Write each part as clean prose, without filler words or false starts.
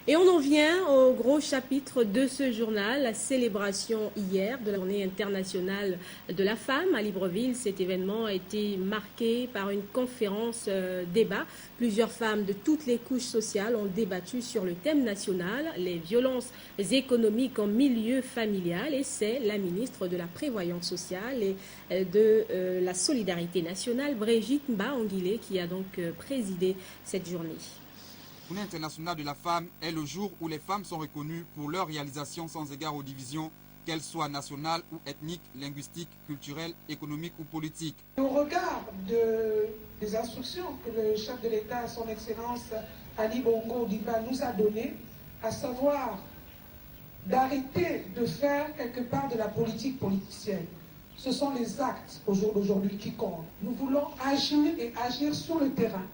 Et on en vient au gros chapitre de ce journal, la célébration hier de la Journée internationale de la femme à Libreville. Cet événement a été marqué par une conférence débat. Plusieurs femmes de toutes les couches sociales ont débattu sur le thème national, les violences économiques en milieu familial. Et c'est la ministre de la Prévoyance sociale et de la Solidarité nationale, Brigitte Mba-Anguilé, qui a donc présidé cette journée. La Journée internationale de la femme est le jour où les femmes sont reconnues pour leurs réalisations sans égard aux divisions, qu'elles soient nationales ou ethniques, linguistiques, culturelles, économiques ou politiques. Au regard des instructions que le chef de l'État, son Excellence Ali Bongo Ondimba, nous a données, à savoir d'arrêter de faire quelque part de la politique politicienne. Ce sont les actes au jour d'aujourd'hui qui comptent. Nous voulons agir et agir sur le terrain.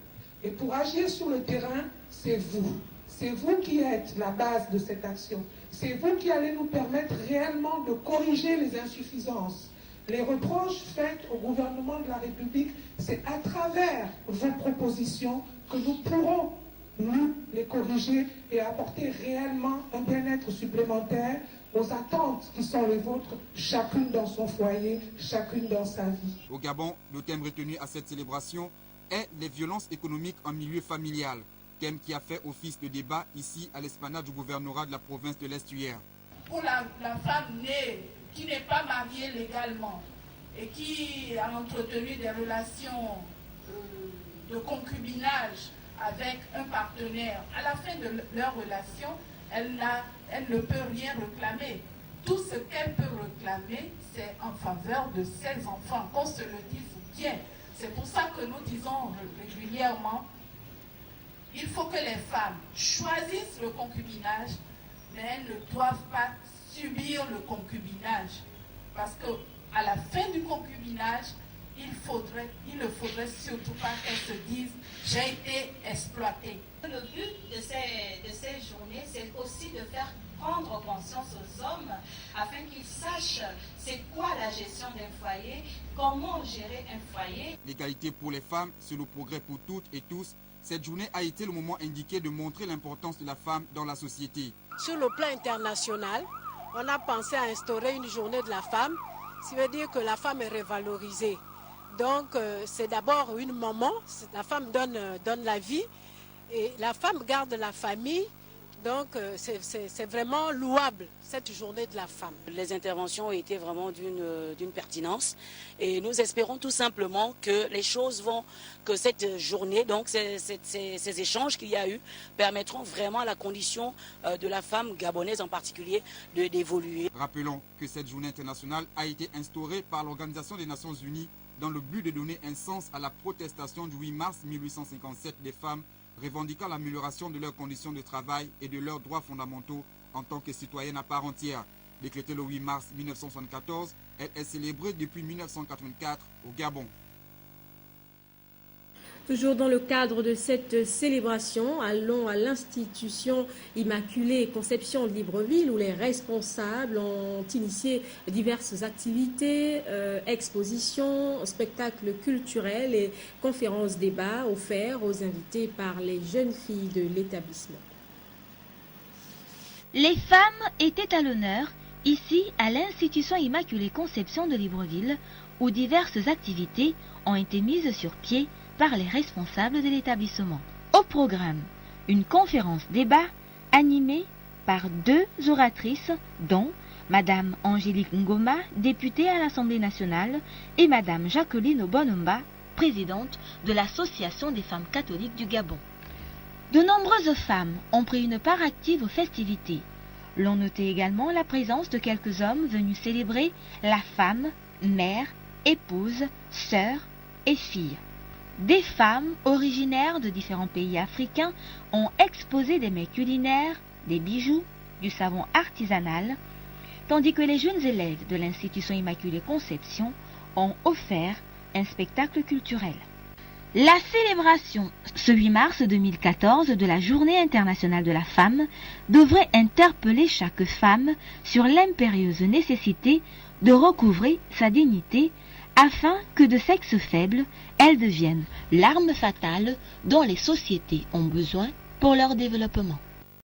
Et pour agir sur le terrain, c'est vous. C'est vous qui êtes la base de cette action. C'est vous qui allez nous permettre réellement de corriger les insuffisances. Les reproches faits au gouvernement de la République, c'est à travers vos propositions que nous pourrons, nous, les corriger et apporter réellement un bien-être supplémentaire aux attentes qui sont les vôtres, chacune dans son foyer, chacune dans sa vie. Au Gabon, le thème retenu à cette célébration est les violences économiques en milieu familial, thème qui a fait office de débat ici à l'esplanade du gouvernorat de la province de l'Est hier. Pour la femme née, qui n'est pas mariée légalement et qui a entretenu des relations de concubinage avec un partenaire, à la fin de leur relation, elle ne peut rien réclamer. Tout ce qu'elle peut réclamer, c'est en faveur de ses enfants, qu'on se le dise bien. C'est pour ça que nous disons régulièrement, il faut que les femmes choisissent le concubinage, mais elles ne doivent pas subir le concubinage. Parce qu'à la fin du concubinage, il ne faudrait surtout pas qu'elles se disent « j'ai été exploitée ». Le but de ces journées, c'est aussi de faire prendre conscience aux hommes afin qu'ils sachent c'est quoi la gestion d'un foyer, comment gérer un foyer. L'égalité pour les femmes, c'est le progrès pour toutes et tous. Cette journée a été le moment indiqué de montrer l'importance de la femme dans la société. Sur le plan international, on a pensé à instaurer une journée de la femme, ce qui veut dire que la femme est revalorisée. Donc c'est d'abord une maman, la femme donne la vie et la femme garde la famille. Donc c'est vraiment louable cette journée de la femme. Les interventions ont été vraiment d'une pertinence et nous espérons tout simplement que les choses que cette journée, donc ces échanges qu'il y a eu, permettront vraiment à la condition de la femme gabonaise en particulier d'évoluer. Rappelons que cette journée internationale a été instaurée par l'Organisation des Nations Unies dans le but de donner un sens à la protestation du 8 mars 1857 des femmes revendiquant l'amélioration de leurs conditions de travail et de leurs droits fondamentaux en tant que citoyennes à part entière. Décrétée le 8 mars 1974, elle est célébrée depuis 1984 au Gabon. Toujours dans le cadre de cette célébration, allons à l'institution Immaculée Conception de Libreville où les responsables ont initié diverses activités, expositions, spectacles culturels et conférences débats offerts aux invités par les jeunes filles de l'établissement. Les femmes étaient à l'honneur ici à l'institution Immaculée Conception de Libreville où diverses activités ont été mises sur pied par les responsables de l'établissement. Au programme, une conférence débat animée par 2 oratrices dont Madame Angélique Ngoma, députée à l'Assemblée nationale, et Madame Jacqueline Obonomba, présidente de l'Association des femmes catholiques du Gabon. De nombreuses femmes ont pris une part active aux festivités. L'on notait également la présence de quelques hommes venus célébrer la femme, mère, épouse, sœur et fille. Des femmes originaires de différents pays africains ont exposé des mets culinaires, des bijoux, du savon artisanal, tandis que les jeunes élèves de l'Institution Immaculée Conception ont offert un spectacle culturel. La célébration ce 8 mars 2014 de la Journée internationale de la femme devrait interpeller chaque femme sur l'impérieuse nécessité de recouvrer sa dignité afin que de sexe faible, elles deviennent l'arme fatale dont les sociétés ont besoin pour leur développement.